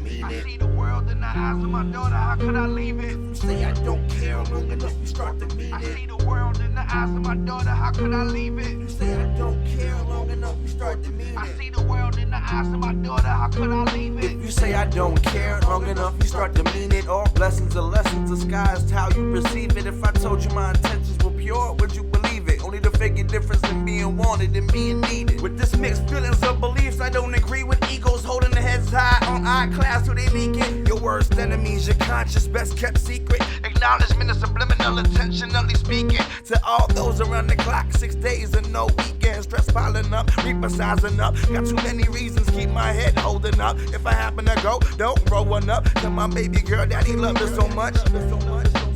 mean it. I see the world in the eyes of my daughter, how could I leave it? You say I don't care long enough, you start to mean I see it. the world in the eyes of my daughter, how could I leave it? You say I don't care long enough, you start to mean I it. see the world in the eyes of my daughter, how could I leave it? If you say I don't care long enough, you start to mean it. All blessings are lessons disguised how you perceive it. If I told you my intentions were pure, would you believe it? Only to figure difference in being wanted and being needed. With this mixed feelings of beliefs, I don't agree with egos holding their heads high on eye class so they leak it. Your worst enemies, your conscious best kept secret. Acknowledgement of subliminal, intentionally speaking. To all those around the clock, 6 days and no weekend. Stress piling up, reaper sizing up. Got too many reasons, keep my head holding up. If I happen to go, don't roll one up. Tell my baby girl daddy loved her so much.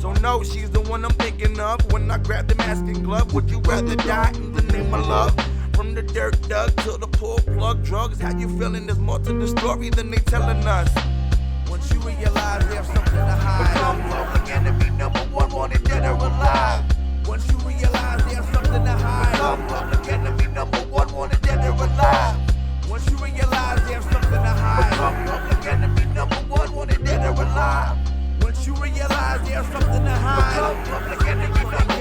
So no, she's the one I'm thinking of. When I grab the mask and glove, would you rather die in the name of love? From the dirt dug to the poor plug drugs. How you feeling? There's more to the story than they telling us. Once you realize there's something to hide, become public enemy number one, wanted dead or alive. Once you realize there's something to hide, become public enemy number one, wanted dead or alive. Once you realize there's something to hide, become public enemy number one, wanted dead or alive. Once you realize there's something to hide, become public enemy number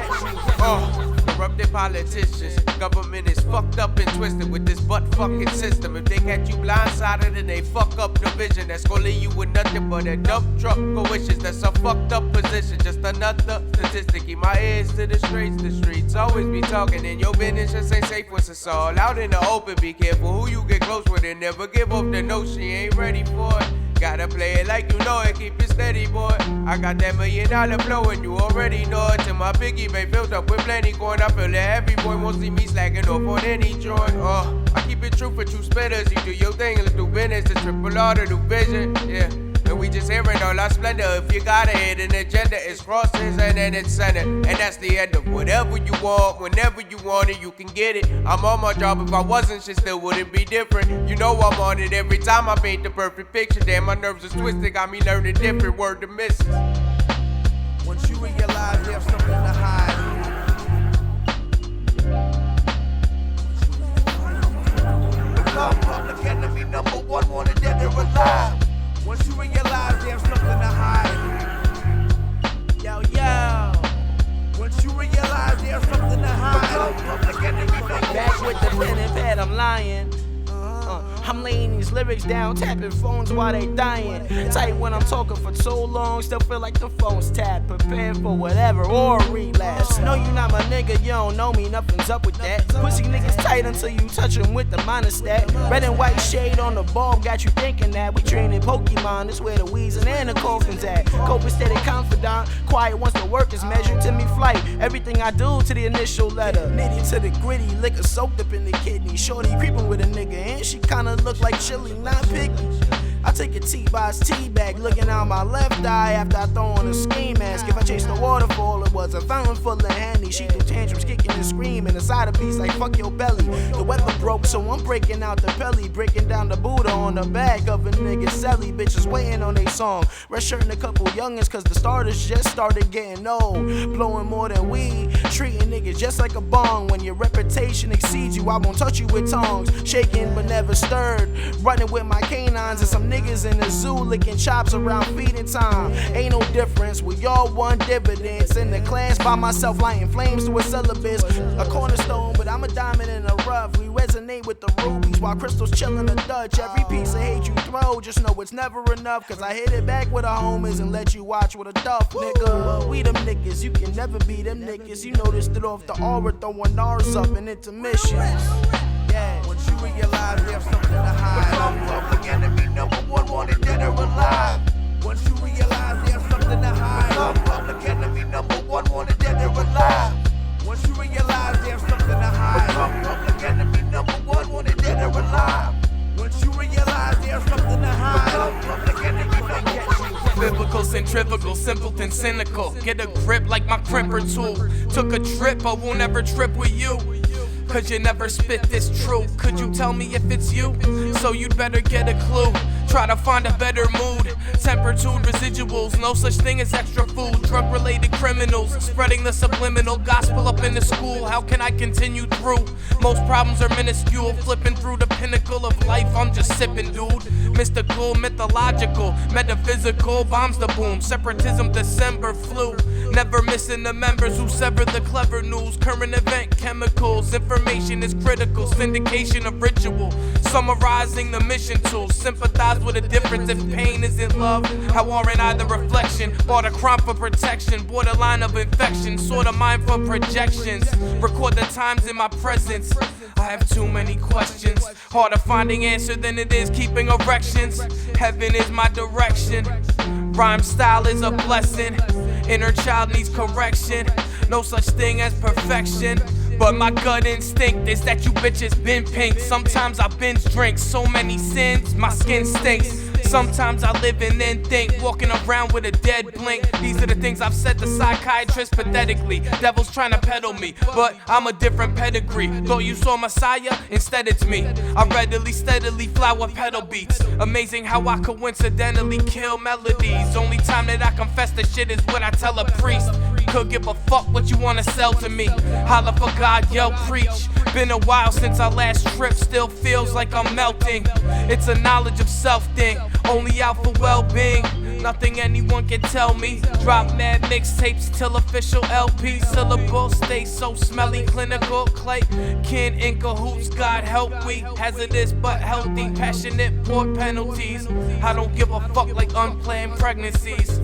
one. Corrupted politicians, government is fucked up and twisted with this butt fucking system. If they catch you blindsided, then they fuck up the vision. That's gonna leave you with nothing but a dump truck of wishes. That's a fucked up position, just another statistic. Keep my ears to the streets. Always be talking in your business, just ain't safe once it's all out in the open. Be careful who you get close with and never give up the notion you ain't ready for it. Gotta play it like you know it, keep it steady, boy. I got that $1 million flow and you already know it. Till my piggy bank filled up with plenty coin. I feel that every boy won't see me slacking off on any joint. I keep it true for true spitters. You do your thing, let's do business. The triple R, the new vision, yeah. And we just hearing all our splendor. If you got a hidden agenda, it's crosses and then it's center. And that's the end of whatever you want, whenever you want it, you can get it. I'm on my job, if I wasn't, shit still wouldn't be different. You know I'm on it every time I paint the perfect picture. Damn, my nerves are twisted, got me learning different, word to misses. Once you realize there's something to hide, become public enemy number one, wanted dead or alive. Once you realize there's something to hide, yo. Once you realize there's something to hide, become public enemy number one. Back with the pen and pad, I'm lying. I'm laying these lyrics down, tapping phones while they dying. Tight when I'm talking for so long, still feel like the phone's tapped. Prepared for whatever or a relapse. No, you not my nigga, you don't know me, nothing's up with that. Pussy niggas tight until you touch them with the minus stat. Red and white shade on the bulb got you thinking that we training Pokemon. This where the wheezing and the coughing's at. Copacetic confidant, quiet once the work is measured. T.Flight, everything I do to the initial letter. Nitty to the gritty, liquor soaked up in the kidney. Shorty creeping with a nigga and she kinda look like chili, not picky. I take a tea by his tea bag, looking out my left eye after I throw on a ski mask. If I chase the waterfall, it was a fountain full of handy. She threw tantrums, kicking and screaming inside a beast like fuck your belly. The weather broke, so I'm breaking out the belly, breaking down the Buddha on the back of a nigga celly. Bitches waiting on they song, red shirting a couple youngins, cause the starters just started getting old. Blowing more than weed, treating niggas just like a bong. When your reputation exceeds you, I won't touch you with tongs. Shaking but never stirred, running with my canines and some niggas in the zoo licking chops around feeding time. Ain't no difference, we all want dividends. In the class by myself, lighting flames to a syllabus. A cornerstone, but I'm a diamond in the rough. We resonate with the rubies while crystals chillin' the Dutch. Every piece of hate you throw, just know it's never enough. Cause I hit it back with our homies and let you watch with a duff, nigga. We them niggas, you can never be them niggas. You noticed it off the aura, throwing ours up in intermissions. Yeah. Once you realize there's something to hide, become public enemy number one, wanted dead or alive. Once you realize there's something to hide, become public enemy number one, wanted dead or alive. Once you realize there's something to hide, become public enemy number one, wanted dead or alive. Once you realize there's something to hide, become public enemy number one. Biblical, centrifugal, simpleton, cynical. Get a grip like my crimper tool. Took a trip, but won't ever trip with you. Cause you never spit this true. Could you tell me if it's you? So you'd better get a clue. Try to find a better mood. Temperatude residuals, no such thing as extra food. Drug-related criminals, spreading the subliminal gospel up in the school. How can I continue through? Most problems are minuscule. Flipping through the pinnacle of life, I'm just sipping, dude. Mystical, mythological, metaphysical, bombs the boom. Separatism, December flu. Never missing the members who sever the clever news. Current event chemicals, information is critical. Syndication of ritual, summarizing the mission tools. Sympathize with a difference if pain isn't love. How aren't I the reflection? Bought a crime for protection, borderline of infection. Sort of mind for projections. Record the times in my presence. I have too many questions. Harder finding answer than it is keeping erections. Heaven is my direction. Rhyme style is a blessing. Inner child needs correction. No such thing as perfection. But my gut instinct is that you bitches been pink. Sometimes I binge drink so many sins, my skin stinks. Sometimes I live and then think, walking around with a dead blink. These are the things I've said to psychiatrists pathetically. Devil's trying to peddle me, but I'm a different pedigree. Thought you saw Messiah? Instead it's me. I readily, steadily flower pedal beats. Amazing how I coincidentally kill melodies. Only time that I confess the shit is when I tell a priest. Could give a fuck what you wanna sell to me. Holla for God, yo, preach. Been a while since our last trip, still feels like I'm melting. It's a knowledge of self thing, only out for well-being. Nothing anyone can tell me. Drop mad mixtapes till official LP. Syllables stay so smelly, clinical clay. Kin in cahoots, God help we. Hazardous but healthy, passionate, poor penalties. I don't give a fuck like unplanned pregnancies.